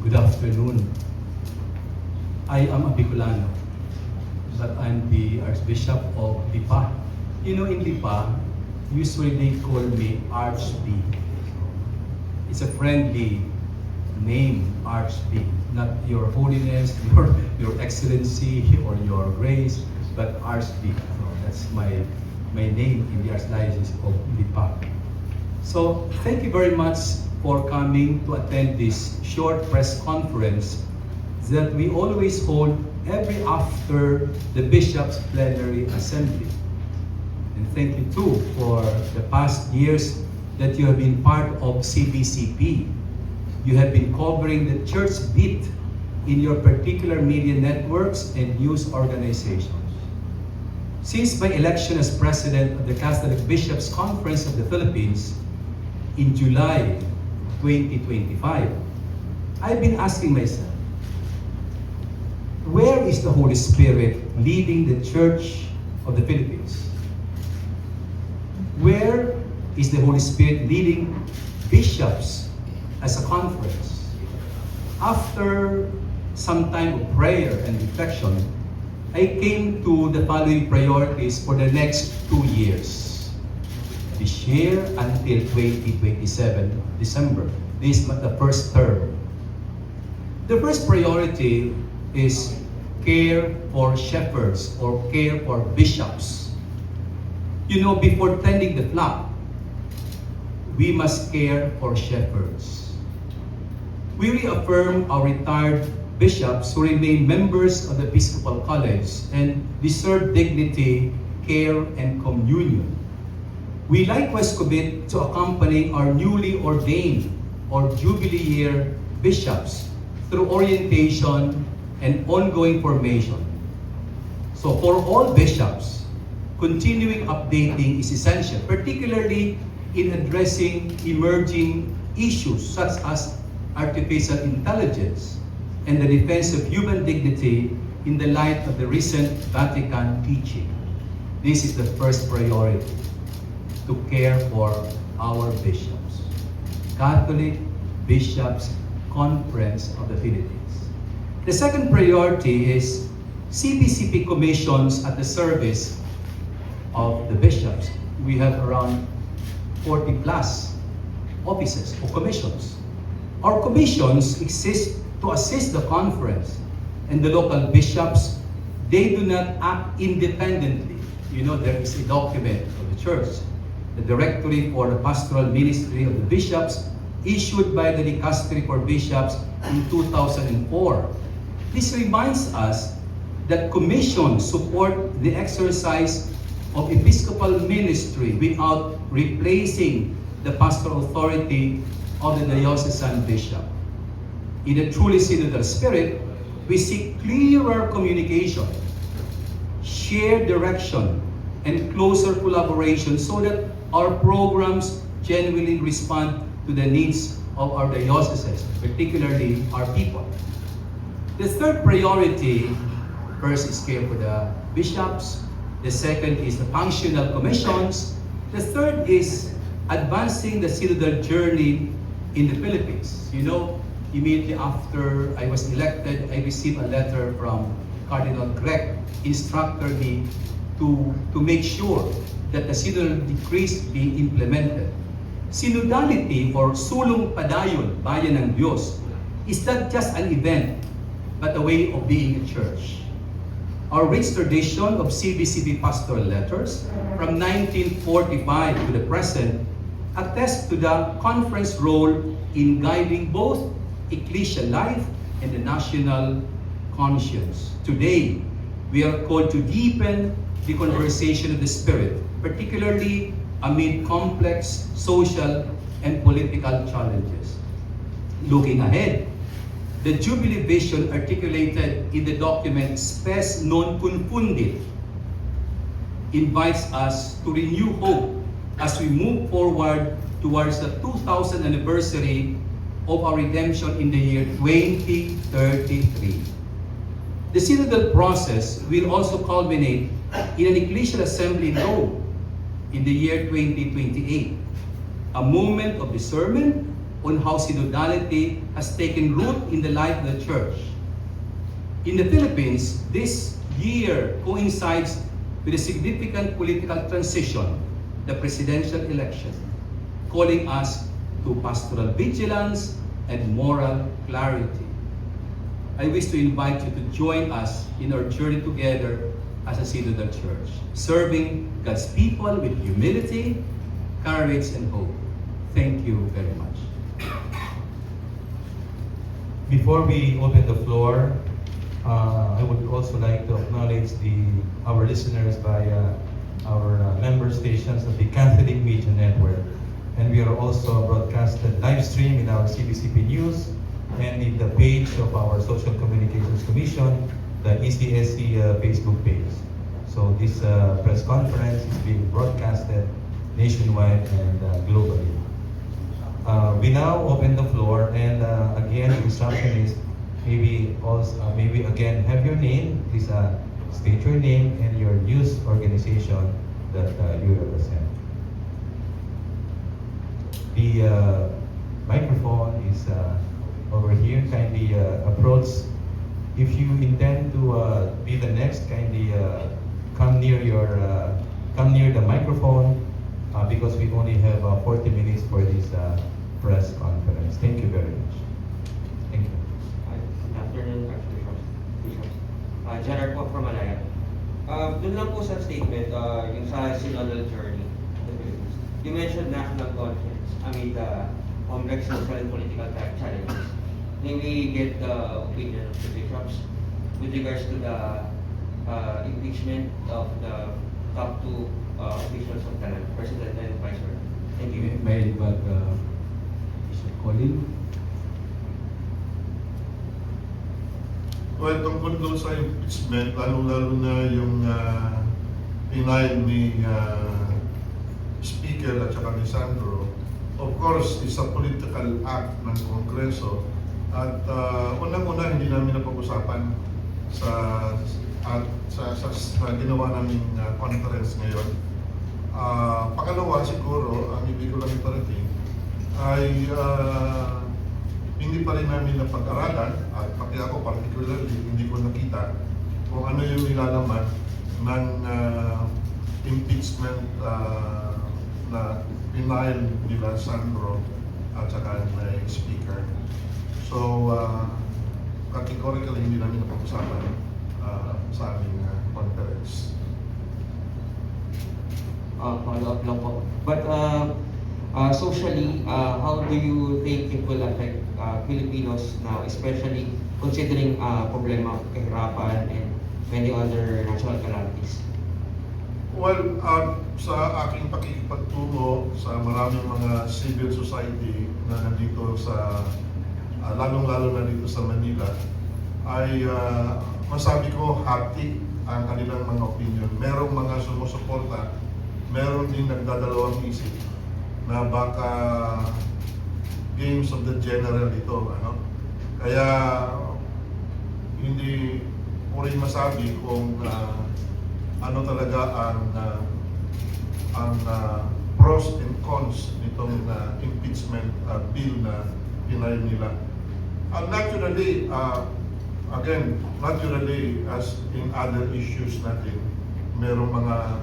Good afternoon. I am a Bicolano, but I'm the Archbishop of Lipa. You know, in Lipa, usually they call me Archb. It's a friendly name, Archb. Not Your Holiness, your Excellency, or Your Grace, but Archb. So that's my name in the Archdiocese of Lipa. So thank you very much for coming to attend this short press conference that we always hold every after the Bishop's Plenary Assembly. And thank you too for the past years that you have been part of CBCP. You have been covering the church beat in your particular media networks and news organizations. Since my election as president of the Catholic Bishops' Conference of the Philippines in July 2025, I've been asking myself, where is the Holy Spirit leading the Church of the Philippines? Where is the Holy Spirit leading bishops as a conference? After some time of prayer and reflection, I came to the following priorities for the next 2 years. This year until 2027, December. This is the first term. The first priority is care for shepherds or care for bishops. You know, before tending the flock, we must care for shepherds. We reaffirm our retired bishops who remain members of the Episcopal College and deserve dignity, care, and communion. We likewise commit to accompanying our newly ordained or Jubilee year bishops through orientation and ongoing formation. So for all bishops, continuing updating is essential, particularly in addressing emerging issues such as artificial intelligence and the defense of human dignity in the light of the recent Vatican teaching. This is the first priority, to care for our bishops. Catholic Bishops' Conference of the Philippines. The second priority is CBCP commissions at the service of the bishops. We have around 40 plus offices or commissions. Our commissions exist to assist the conference and the local bishops. They do not act independently. You know, there is a document of the church, the Directory for the Pastoral Ministry of the Bishops, issued by the Dicastery for Bishops in 2004. This reminds us that commissions support the exercise of episcopal ministry without replacing the pastoral authority of the diocesan bishop. In a truly synodal spirit, we seek clearer communication, shared direction, and closer collaboration so that our programs genuinely respond to the needs of our dioceses, particularly our people. The third priority, first is care for the bishops. The second is the functional commissions. The third is advancing the synodal journey in the Philippines. You know, immediately after I was elected, I received a letter from Cardinal Grech instructing me to make sure that the synodal decrees be implemented. Synodality or sulong padayon, bayan ng Diyos, is not just an event, but a way of being a church. Our rich tradition of CBCP pastoral letters from 1945 to the present attests to the conference role in guiding both ecclesial life and the national conscience. Today, we are called to deepen the conversation of the Spirit, particularly amid complex social and political challenges. Looking ahead, the Jubilee vision articulated in the document Spes Non Confundit invites us to renew hope as we move forward towards the 2000th anniversary of our redemption in the year 2033. The synodal process will also culminate in an ecclesial assembly in Rome in the year 2028, a moment of discernment on how synodality has taken root in the life of the church. In the Philippines, this year coincides with a significant political transition, the presidential election, calling us to pastoral vigilance and moral clarity. I wish to invite you to join us in our journey together as a synodal church, serving God's people with humility, courage, and hope. Thank you very much. Before we open the floor, I would also like to acknowledge our listeners via our member stations of the Catholic Media Network. And we are also broadcasted live stream in our CBCP News and in the page of our Social Communications Commission, the ECSC Facebook page. So this press conference is being broadcasted nationwide and globally. We now open the floor, and again, the instruction is maybe again have your name. Please state your name and your news organization that you represent. The microphone is over here. Kindly approach. If you intend to be the next, kindly come near the microphone because we only have 40 minutes for this press conference. Thank you very much. Thank you. Good afternoon, Archbishop. Gerard po from Malaya. Doon lang po sa statement, yung sa synodal journey, you mentioned national conference amid complex social and political challenges. May we get the opinion of the bishops with regards to the impeachment of the top two officials of the land, President and Vice President? Thank you. May I invite Bishop Colin? Well, tungkol doon sa impeachment, lalo-lalo na yung denial ni Speaker at saka ni Sandro, of course, is a political act ng Kongreso. At unang-una, hindi namin napag-usapan sa ginawa naming conference ngayon. Pangalawa, siguro, ang ibig ko lang iparating ay hindi pa rin namin napag-aralan, at pati ako particularly, hindi ko nakita kung ano yung nilalaman ng impeachment na denial nila Sandro at saka ng Speaker. So, categorically, hindi namin napag-usapan sa aming conference. Follow-up lang po. But socially, how do you think it will affect Filipinos now, especially considering problema of kahirapan and many other natural calamities? Well, sa aking pakikipagtungo sa maraming mga civil society na nandito sa, lalong-lalo na dito sa Manila, ay masabi ko hati ang kanilang mga opinion. Merong mga sumusuporta, meron din nagdadalawang isip na baka games of the general ito, ano? Kaya hindi ko rin masabi kung ano talaga ang pros and cons nitong impeachment bill na pinay nila. Naturally, naturally, as in other issues natin, merong mga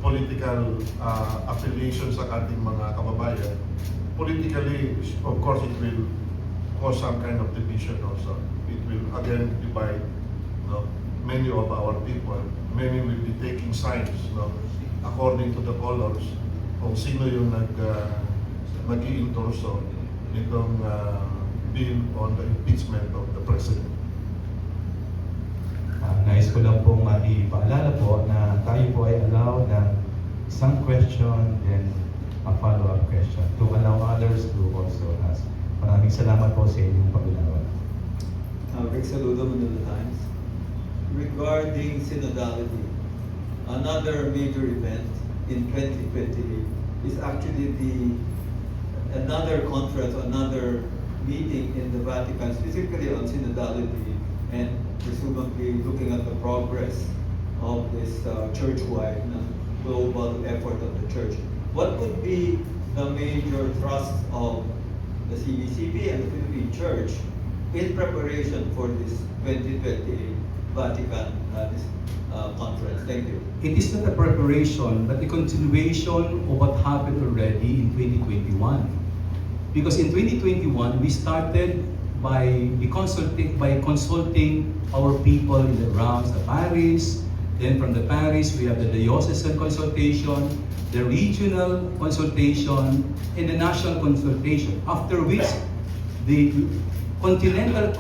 political affiliation sa ating mga kababayan. Politically, of course, it will cause some kind of division also. It will again divide, many of our people. Many will be taking sides, according to the colors, kung sino yung nag-i-endorso nitong bill on the impeachment of the President. Nais ko lang pong ipaalala po na tayo po ay allow ng isang question, then a follow-up question to allow others to also ask. Maraming salamat po sa inyong pag-unawa. Rick Saludo, Manila Times. Regarding synodality, another major event in 2028 is actually another conference, another meeting in the Vatican, specifically on synodality and presumably looking at the progress of this church-wide global effort of the church. What would be the major thrust of the CBCP and the Philippine Church in preparation for this 2028 Vatican conference? Thank you. It is not a preparation, but a continuation of what happened already in 2021. Because in 2021, we started by consulting our people in the realms, the parish. Then from the parish, we have the diocesan consultation, the regional consultation, and the national consultation. After which, the continental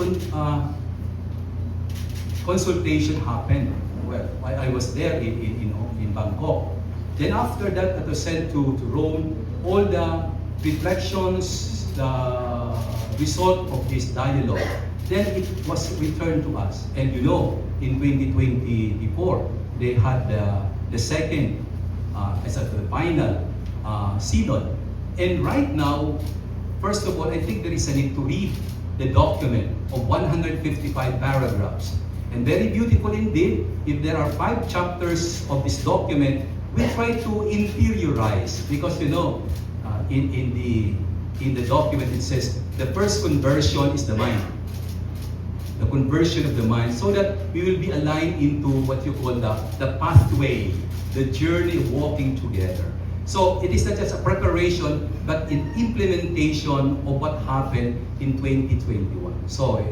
consultation happened. Well, I was there in Bangkok. Then after that, it was sent to Rome. All the reflections, the result of this dialogue, then it was returned to us. And you know, in 2024, they had the second, as a final synod. And right now, first of all, I think there is a need to read the document of 155 paragraphs. And very beautiful indeed. If there are 5 chapters of this document, we try to interiorize, because you know, in the document it says the first conversion is the mind. The conversion of the mind, so that we will be aligned into what you call the pathway, the journey of walking together. So it is not just a preparation, but an implementation of what happened in 2021. So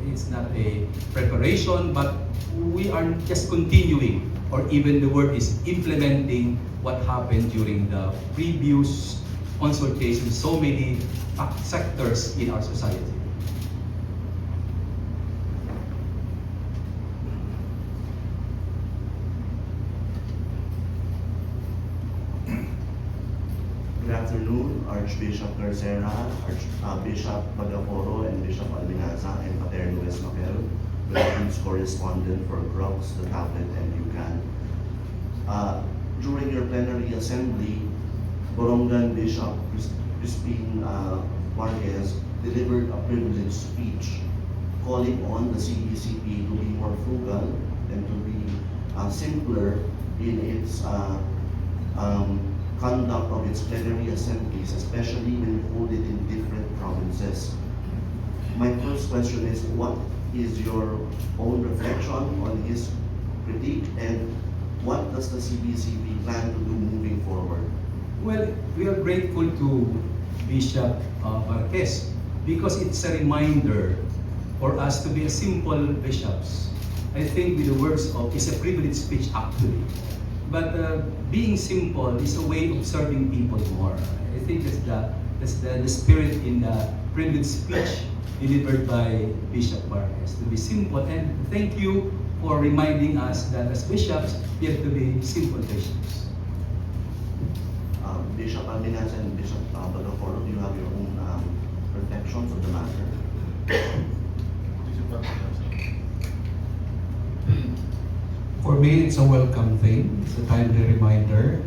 it's not a preparation, but we are just continuing, or even the word is implementing what happened during the previous consultation, so many sectors in our society. Good afternoon, Archbishop Garcera, Bishop Magaforo, and Bishop Alminaza, and Pater Luis Maquel, Philippines correspondent for Crux, the Tablet, and UCAN. During your plenary assembly, Borongan Bishop Crispin Marquez delivered a privileged speech calling on the CBCP to be more frugal and to be simpler in its conduct of its plenary assemblies, especially when folded in different provinces. My first question is, what is your own reflection on his critique, and what does the CBCP plan to do moving forward? Well, we are grateful to Bishop Marquez, because it's a reminder for us to be a simple bishops. I think with the words of, it's a privileged speech actually. But being simple is a way of serving people more. I think that's the spirit in the privileged speech delivered by Bishop Marquez, to be simple. And thank you for reminding us that as bishops, we have to be simple bishops. Bishop Alminaza and Bishop Bagaforo, do you have your own reflections of the matter? For me, it's a welcome thing. It's a timely reminder.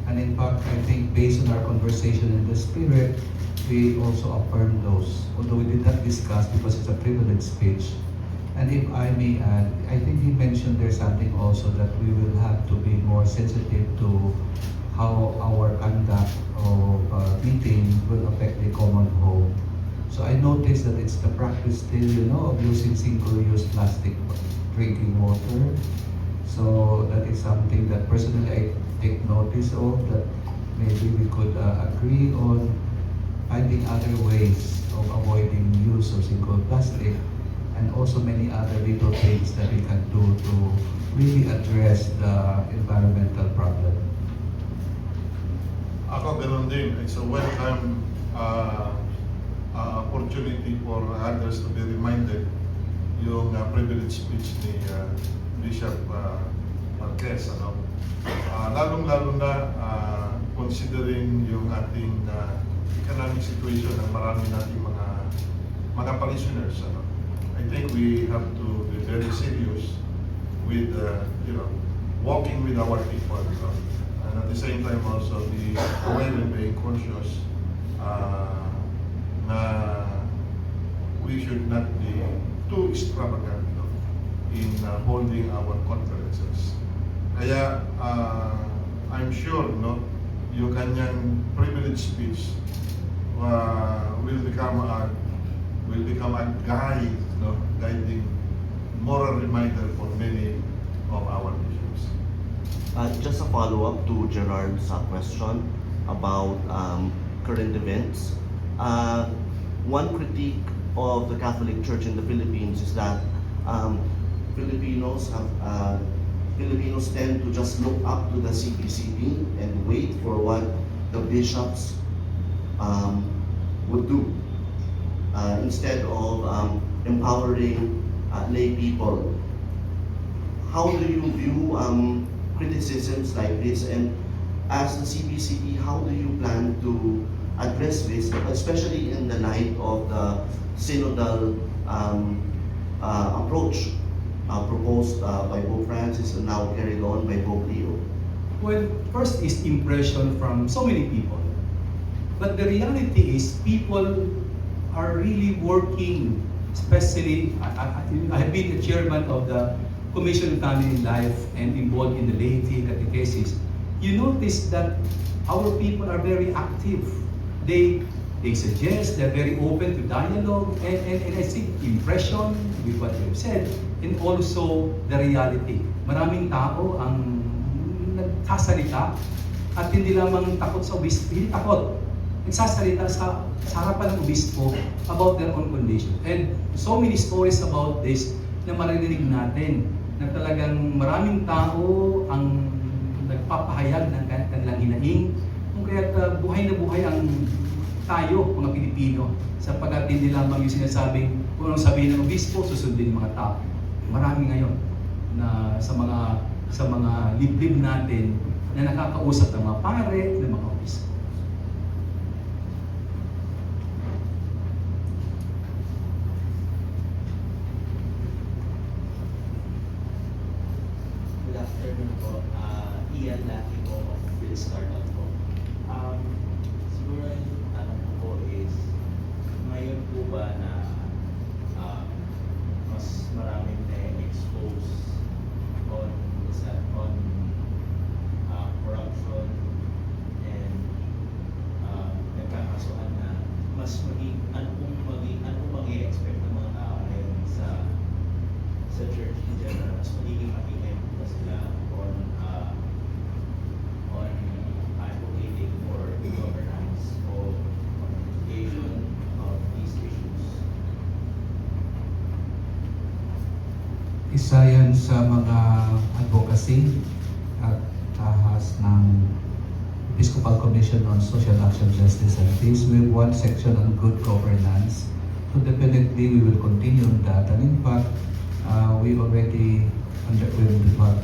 And in fact, I think based on our conversation in the spirit, we also affirm those. Although we did not discuss because it's a privileged speech. And if I may add, I think he mentioned there's something also that we will have to be more sensitive to how our conduct of meeting will affect the common home. So I noticed that it's the practice still, of using single-use plastic drinking water. So that is something that personally I take notice of, that maybe we could agree on finding other ways of avoiding use of single plastic, and also many other little things that we can do to really address the environmental problem. Ako ganun din. It's a welcome opportunity for others to be reminded yung privileged speech ni Bishop Marquez. Lalong-lalo na considering yung ating economic situation ng marami nating mga parishioners. I think we have to be very serious with walking with our people. And at the same time also be aware and being conscious na we should not be too extravagant in holding our conferences. Kaya I'm sure yung kanyang privileged speech will become a guide, no, guiding moral reminder for many of our bishops. Just a follow-up to Gerard's question about current events. One critique of the Catholic Church in the Philippines is that Filipinos tend to just look up to the CPCP and wait for what the bishops would do instead of empowering lay people. How do you view criticisms like this, and as the CPCP, how do you plan to address this, especially in the light of the synodal approach proposed by Pope Francis and now carried on by Pope Leo? Well, first is impression from so many people. But the reality is people are really working, especially, I have been the chairman of the Commission on Family Life and involved in the laity catechesis. You notice that our people are very active. They suggest, they're very open to dialogue, and I think impression with what you've said, and also the reality. Maraming tao ang nagsasalita at hindi lamang takot sa obispo, hindi takot. Nagsasalita sa harapan ng obispo about their own condition. And so many stories about this na maririnig natin na talagang maraming tao ang nagpapahayag ng kanilang hinaing, kung kaya buhay na buhay ang tayo, mga Pilipino, sapagkat hindi lamang yung sinasabing kung anong sabihin ng obispo, susundin ng mga tao. Marami ngayon na sa mga liblib natin na nakakausap ng mga pare, ng mga obispo. Good afternoon po. Ian Lucky po of Philstar.com. Siguro yung tanong ko po is, ngayon po ba na mas maraming na-expose on corruption and nagkakasuhan na mas ano pong mag-i-expect ng mga tao ngayon sa church in general, mas magiging matingin ba sila on advocating for governance o communication of these issues? Isa yan sa mga advocacy at tahas ng Episcopal Commission on Social Action, Justice and Peace. We have one section on good governance. So definitely we will continue on that. And in fact, we already, when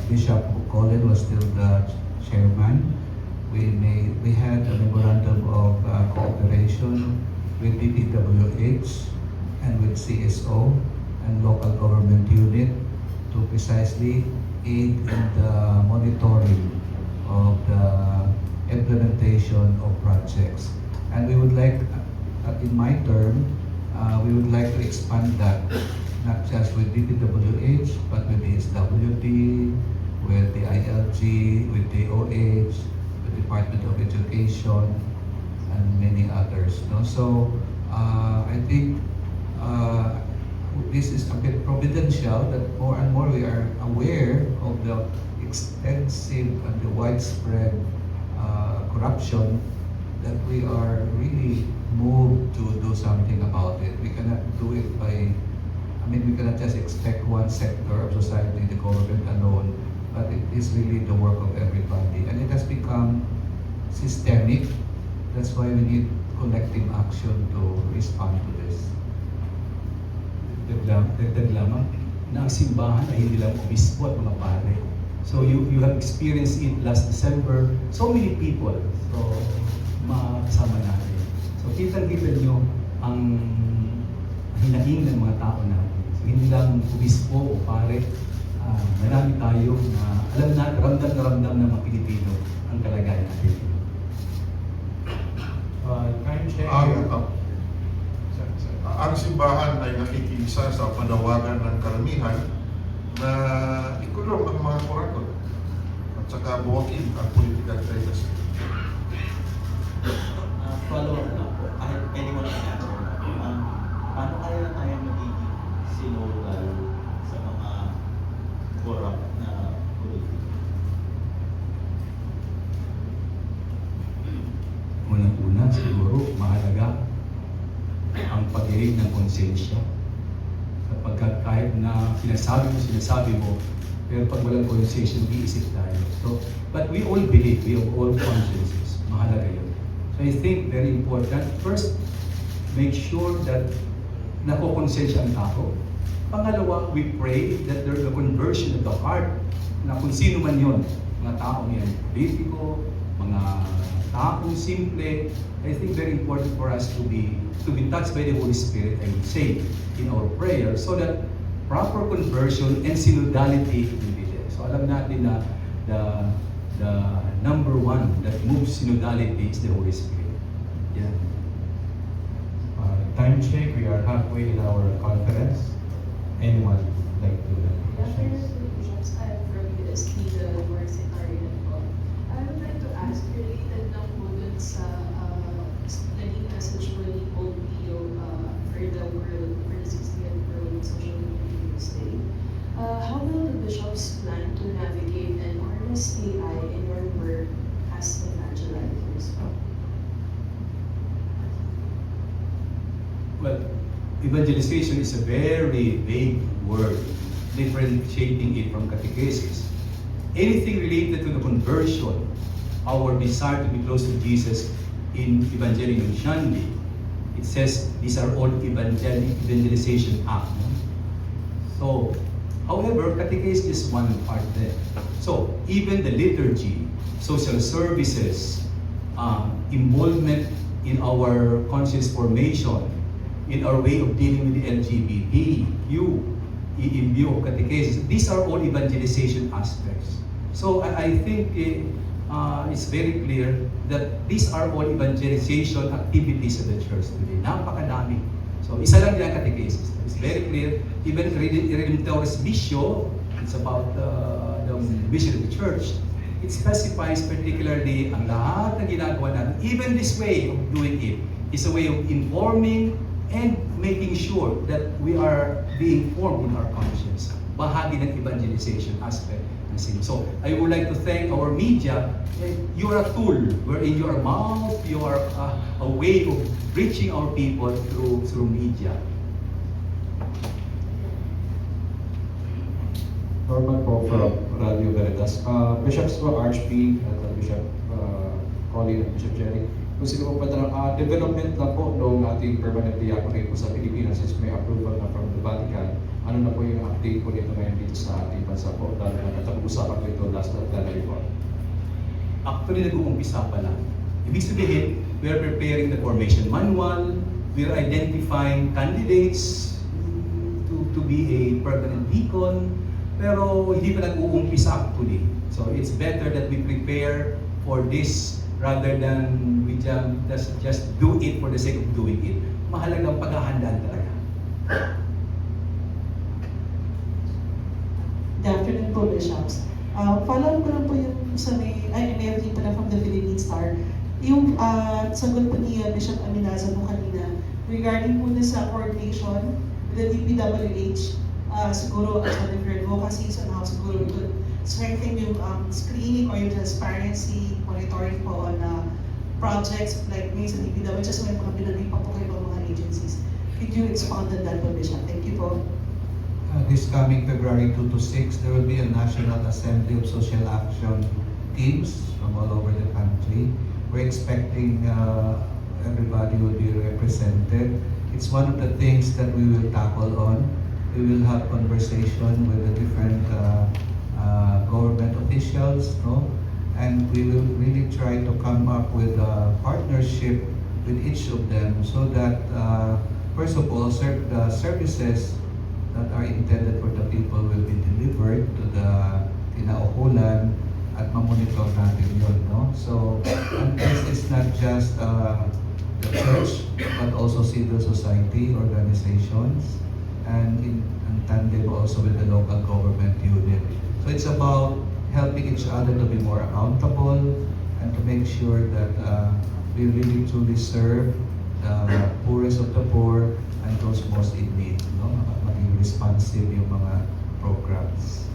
Bishop Colin was still the chairman, we had a memorandum of cooperation with DPWH and with CSO and local government unit to precisely aid in the monitoring of the implementation of projects. And we would like, in my term, we would like to expand that, not just with DPWH, but with the SWD, with the ILG, with the OH, with the Department of Education, and many others. No? So, I think this is a bit providential that more and more we are aware of the extensive and the widespread corruption, that we are really moved to do something about it. We cannot do it by, we cannot just expect one sector of society, the government alone, but it is really the work of everybody. And it has become systemic. That's why we need collective action to respond to this. Dagdag lamang na ang simbahan ay hindi lang obispo at mga pare. So you have experienced it last December. So many people. So makasama natin. So kita-kita nyo ang hinaing ng mga tao natin. So hindi lang obispo o pare. Marami tayo na alam na, ramdam na ramdam ng mga Pilipino ang kalagayan natin. Ang simbahan ay nakikiisa sa panawagan ng karamihan na ikulong ang mga korakot at saka buwagin ang political privacy. Follow-up na po. anyone can answer na. Paano kaya tayo magiging sinodal sa mga corrupt na politiko? Unang-una, siguro, mahalaga ang pag-iig ng konsensya. Sapagkat kahit na sinasabi mo, pero pag walang konsensya, mag-iisip tayo. So, but we all believe, we have all consciences. Mahalaga yun. So I think very important, first, make sure that nakokonsensya ang tao. Pangalawa, we pray that there's a conversion of the heart na kung sino man yun, mga taong yan, politiko, mga taong simple. I think very important for us to be touched by the Holy Spirit, I would say, in our prayer, so that proper conversion and synodality will be there. So alam natin na the number one that moves synodality is the Holy Spirit. Yeah. Time check, we are halfway in our conference. Anyone like to do that? Bishops, I'm from UST, the Work Secretariat po. I would like to ask, related lang po dun sa naging message po ni Pope Leo for the world, for the 60th World Social Media Day. How will the bishops plan to navigate and harness AI in your work as evangelizers? Well, evangelization is a very vague word, differentiating it from catechesis. Anything related to the conversion, our desire to be close to Jesus in Evangelium Shandi, it says these are all evangelization acts. No? So, however, catechesis is one part there. So, even the liturgy, social services, involvement in our conscience formation, in our way of dealing with the LGBTQ, in view of catechesis, these are all evangelization aspects. So I think it's very clear that these are all evangelization activities of the church today. Napakadami. So isa lang yung catechesis. It's very clear. Even Redemptoris Missio, it's about the mission of the church. It specifies particularly ang lahat na ginagawa natin. Even this way of doing it is a way of informing and making sure that we are being formed in our conscience. Bahagi ng evangelization aspect ng sin. So, I would like to thank our media. You are a tool wherein your mouth, you are a way of reaching our people through media. Norman po from Radio Veritas. Bishops po, Archbishop, Bishop Colin at Bishop Jerry. Kung sino po pa development na po noong ating permanent diaconate po sa Pilipinas since may approval na from the Vatican, ano na po yung update po nito ngayon dito sa ating bansa po? Dahil nakatag-usapan ko ito last January po. Actually, nag-uumpisa pa lang. Ibig sabihin, we are preparing the formation manual, we are identifying candidates to be a permanent deacon, pero hindi pa nag-uumpisa actually. So it's better that we prepare for this rather than we just do it for the sake of doing it. Mahalagang paghahandaan talaga. Good afternoon po, Bishops. Follow-up ko lang po yung sa Evelyn pala from the Philippine Star. Yung sagot po ni Bishop Aminaza nung kanina regarding po sa coordination with the DPWH, siguro as a different advocacy, somehow siguro to strengthen yung screening or yung transparency, monitoring po on projects like may sa DPWH, just may mga binagay pa po kayo mga agencies. Could you expound on that po, Bishop? Thank you po. This coming February 2 to 6, there will be a National Assembly of Social Action teams from all over the country. We're expecting everybody will be represented. It's one of the things that we will tackle on. We will have conversation with the different government officials, no? And we will really try to come up with a partnership with each of them so that, first of all, the services that are intended for the people will be delivered to the kinaukulan at mamonitor natin yun, no? So, and this is not just the church, but also civil society organizations, and in tandem also with the local government unit. So it's about helping each other to be more accountable and to make sure that we really truly serve the poorest of the poor and those most in need, no? Maging responsive yung mga programs.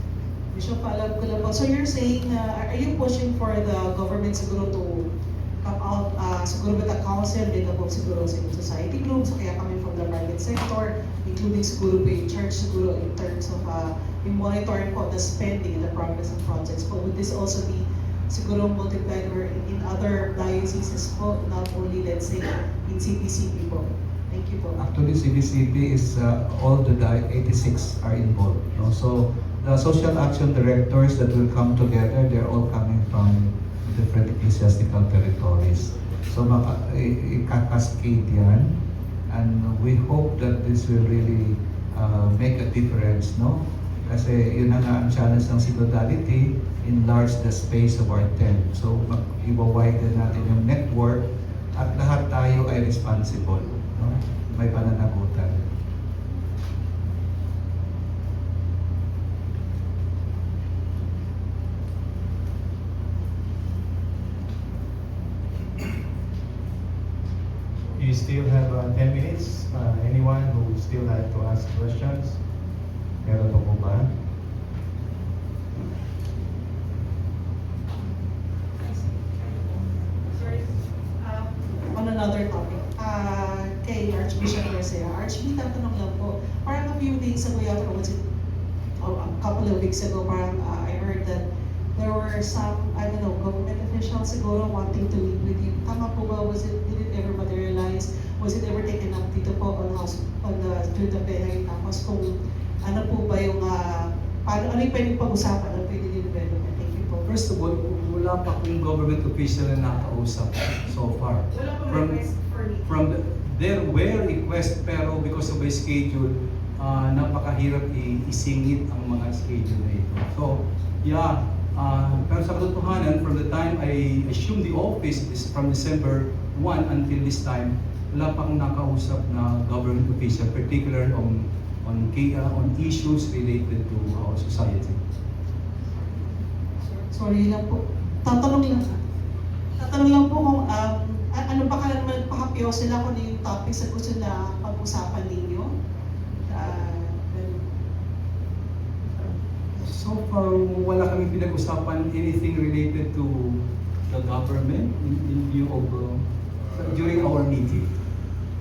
Bishop, alam ko lang po. So you're saying, are you pushing for the government siguro to come out, siguro with a council, din po siguro sa society groups, kaya coming from the private sector, including siguro po yung church, siguro in terms of yung monitoring po the spending and the progress of projects po. Would this also be siguro multiplied or in other dioceses po, not only, let's say, in CPCP po? Thank you po. Actually, CBCP is all the 86 are involved. No? So the social action directors that will come together, they're all coming from different ecclesiastical territories. So i-cascade yan, and we hope that this will really make a difference, no? Kasi yun na nga ang challenge ng synodality, enlarge the space of our tent. So i-widen natin yung network at lahat tayo ay responsible, no? May pananagutan. You still have 10 minutes. Anyone who still like to ask questions? Meron pa po ba? Sorry, on another topic, kay Archbishop Garcia. Archbishop, tatanong lang po, parang a few days ago yata, was it, a couple of weeks ago, parang I heard that there were some, I don't know, government officials siguro wanting to meet with you. Tama po ba? Did it ever materialize? Was it ever taken up dito po through the plenary? Tapos kung ano po ba yung, ano yung pwedeng pag-usapan, ano pwede din development? Thank you po. First of all, wala pa kong government official na nakausap so far. Wala pong request for me. There were requests, pero because of my schedule, napakahirap isingit ang mga schedule na ito. So, yeah, pero sa katotohanan, from the time I assumed the office is from December 1 until this time, wala pa akong nakausap na government official, particularly on issues related to our society. Sorry lang po. Tatanong lang po kung ano ba kaya naman pahapyo sila kung ano yung topics na gusto na pag-usapan ninyo? So far, wala kami pinag-usapan anything related to the government in view of during our meeting.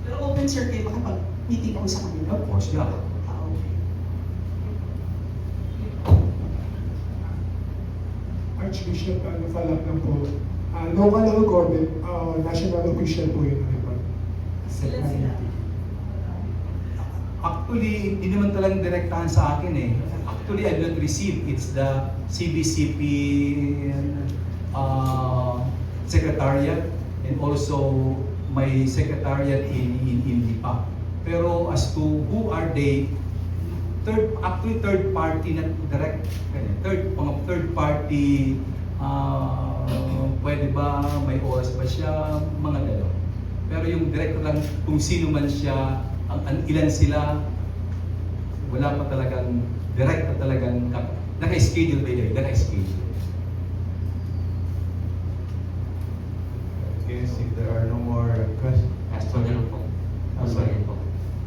Pero open sir kayo makapag-meeting po sa kanila? Of course, yeah. Okay. Archbishop, follow up lang po. Local government, national official po yun, di ba? Sila. Actually, hindi naman talagang direktahan sa akin eh. Actually, I did not receive. It's the CBCP secretariat and also my secretariat in LIPA. Pero as to who are they, third party na direct, third party, pwede ba, may oras ba siya, mga gano'n. Pero yung direct lang, kung sino man siya, ilan sila, wala pa talagang direct na talagang naka-schedule ba yun? Naka-schedule. Okay, if there are no more questions.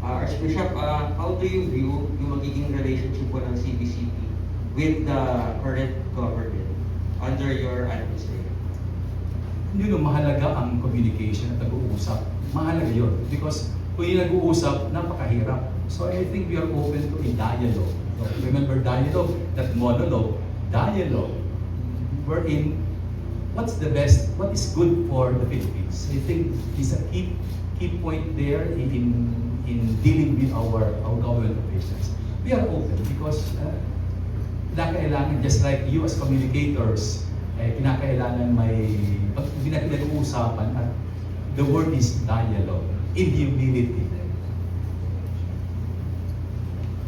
Archbishop, how do you view yung magiging relationship po ng CBCP with the current government under your administration? Yun, mahalaga ang communication at nag-uusap. Mahalaga yun. Because kung yung nag-uusap, napakahirap. So I think we are open to a dialogue. So, remember dialogue, that monologue, dialogue. Wherein, what's the best, what is good for the Philippines? I think is a key point there in dealing with our government officials. We are open because kinakailangan, just like you as communicators, kinakailangan may pinag-uusapan at the word is dialogue, in humility.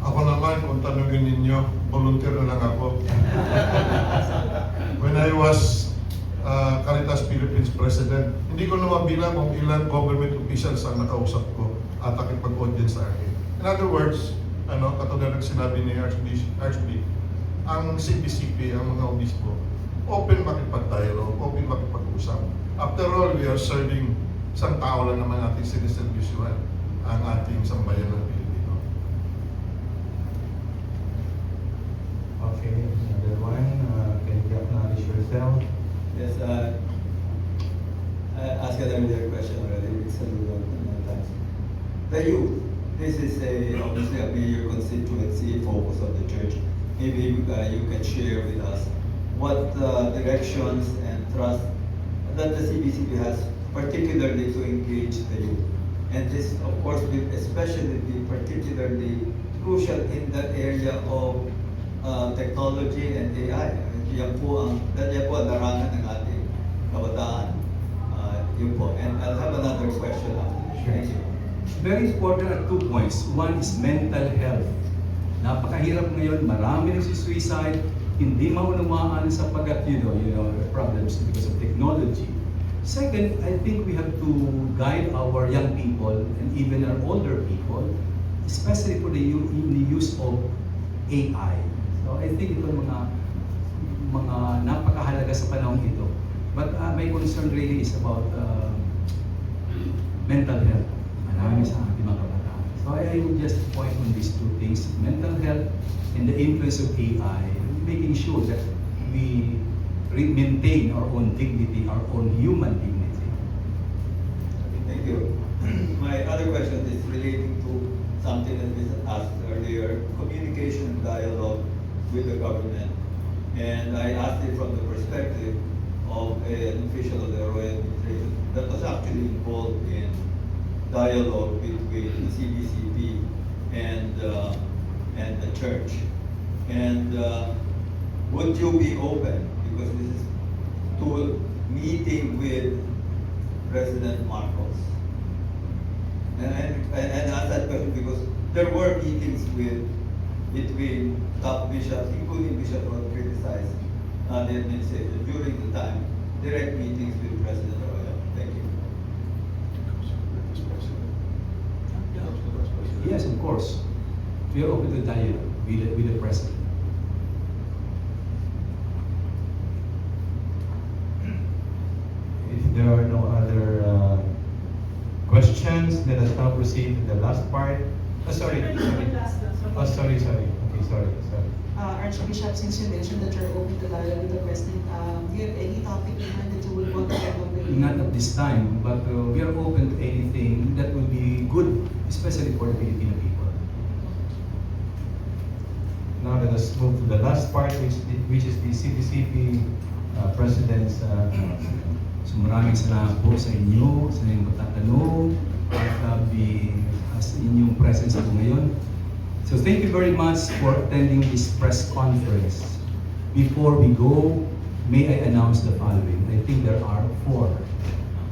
Ako naman, kung tanongin ninyo, volunteer na lang ako. When I was Caritas Philippines President, hindi ko naman bilang kung ilang government officials ang nakausap ko at nakipag-audience sa akin. In other words, katulad ng sinabi ni Archbishop, ang CBCP, ang mga obispo, open makipag-dialogue, open makipag-usap. After all, we are serving isang tao lang naman ating siniservisyuhan, ang ating sambayan ng Pilipino. Okay, another one. Can you acknowledge yourself? Yes, I asked an earlier question already. It's a little times. The youth, this is obviously a major constituency focus of the church. Maybe you can share with us what directions and trust that the CBCP has, particularly to engage the youth. And this, of course, will especially be particularly crucial in the area of technology and AI. Yan po ang larangan ng ating kabataan. Yun po. And I'll have another question after this. Thank you. Very important are 2 points. One is mental health. Napakahirap ngayon, marami nagsisuicide, hindi maunawaan sapagkat problems because of technology. Second, I think we have to guide our young people and even our older people, especially for the use of AI. So I think ito mga napakahalaga sa panahon ito. But my concern really is about mental health. Marami sa ating mga kabataan. So I would just point on these 2 things, mental health and the influence of AI, making sure that we maintain our own dignity, our own human dignity. Thank you. My other question is relating to something that was asked earlier, communication and dialogue with the government. And I asked it from the perspective of an official of the Royal Administration that was actually involved in dialogue between the CBCP and the church. And would you be open, because this is to meeting with President Marcos? And ask that question because there were meetings between top bishops, including Bishop Rod criticized the administration during the time, direct meetings with President Arroyo. Thank you. Yes, of course. We are open to dialogue with the president. If there are no other questions, let us now proceed to the last part. Sorry. Okay, sorry. Archbishop, since you mentioned that you're open to dialogue with the President, do you have any topic in mind that you would want to get over? Not at this time, but we are open to anything that will be good, especially for the Filipino people. Now let us move to the last part, which is the CBCP President's So maraming salamat po sa inyo, sa inyong pagtatanong, at sa inyong presence po ngayon. So thank you very much for attending this press conference. Before we go, may I announce the following. I think there are 4.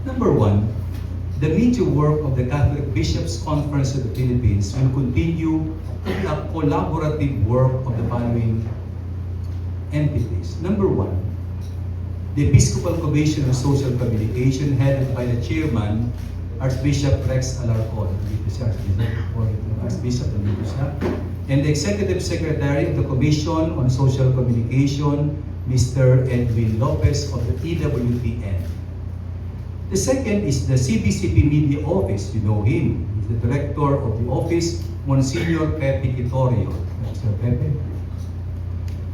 Number 1, the major work of the Catholic Bishops' Conference of the Philippines will continue a collaborative work of the following entities. Number 1, the Episcopal Commission on Social Communication headed by the chairman, Archbishop Rex Alarcon, Archbishop, and the Executive Secretary of the Commission on Social Communication, Mr. Edwin Lopez of the EWTN. The second is the CBCP Media Office. You know him. He's the director of the office, Monsignor Pepe Quitorio. Mr. Pepe.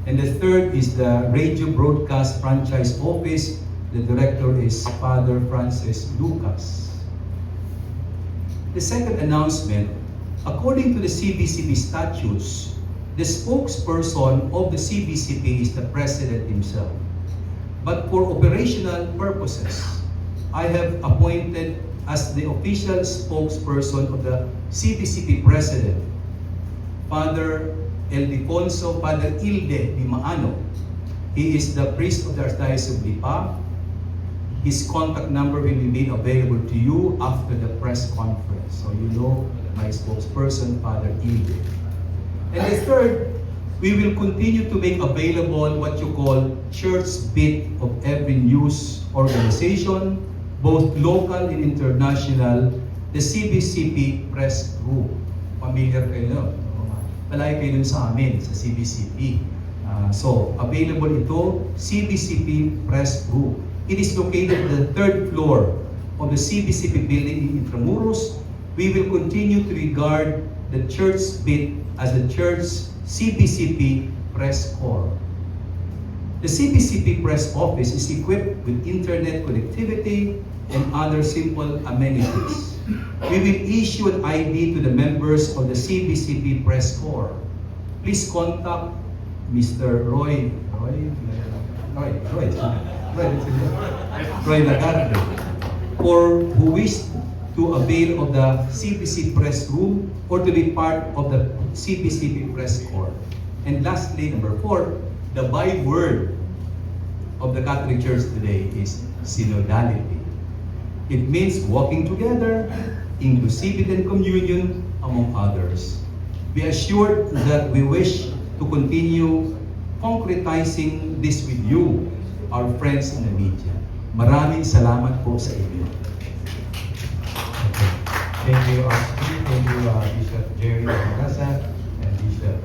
And the third is the Radio Broadcast Franchise Office. The director is Father Francis Lucas. The second announcement, according to the CBCP statutes, the spokesperson of the CBCP is the President himself. But for operational purposes, I have appointed as the official spokesperson of the CBCP President, Father Ildefonso, Father Ilde Di Maano. He is the priest of the Archdiocese of Lipa. His contact number will be made available to you after the press conference. So you know my spokesperson, Father Ilde. And the third, we will continue to make available what you call church bit of every news organization, both local and international, the CBCP Press Group. Familiar kayo, palagi kayo dun sa amin, sa CBCP. So, available ito, CBCP Press Group. It is located on the 3rd floor of the CBCP building in Intramuros, we will continue to regard the church bit as the church CBCP Press Corps. The CBCP Press Office is equipped with internet connectivity and other simple amenities. We will issue an ID to the members of the CBCP Press Corps. Please contact Mr. Roy Lagarde, or who wish to avail of the CBC Press Room or to be part of the CBCP Press Corps. And lastly, number 4, the byword of the Catholic Church today is synodality. It means walking together, inclusivity and communion, among others. Be assured that we wish to continue concretizing this with you, our friends in the media. Maraming salamat po sa inyo. Thank you, Thank you, Bishop Jerry Almanasa and Bishop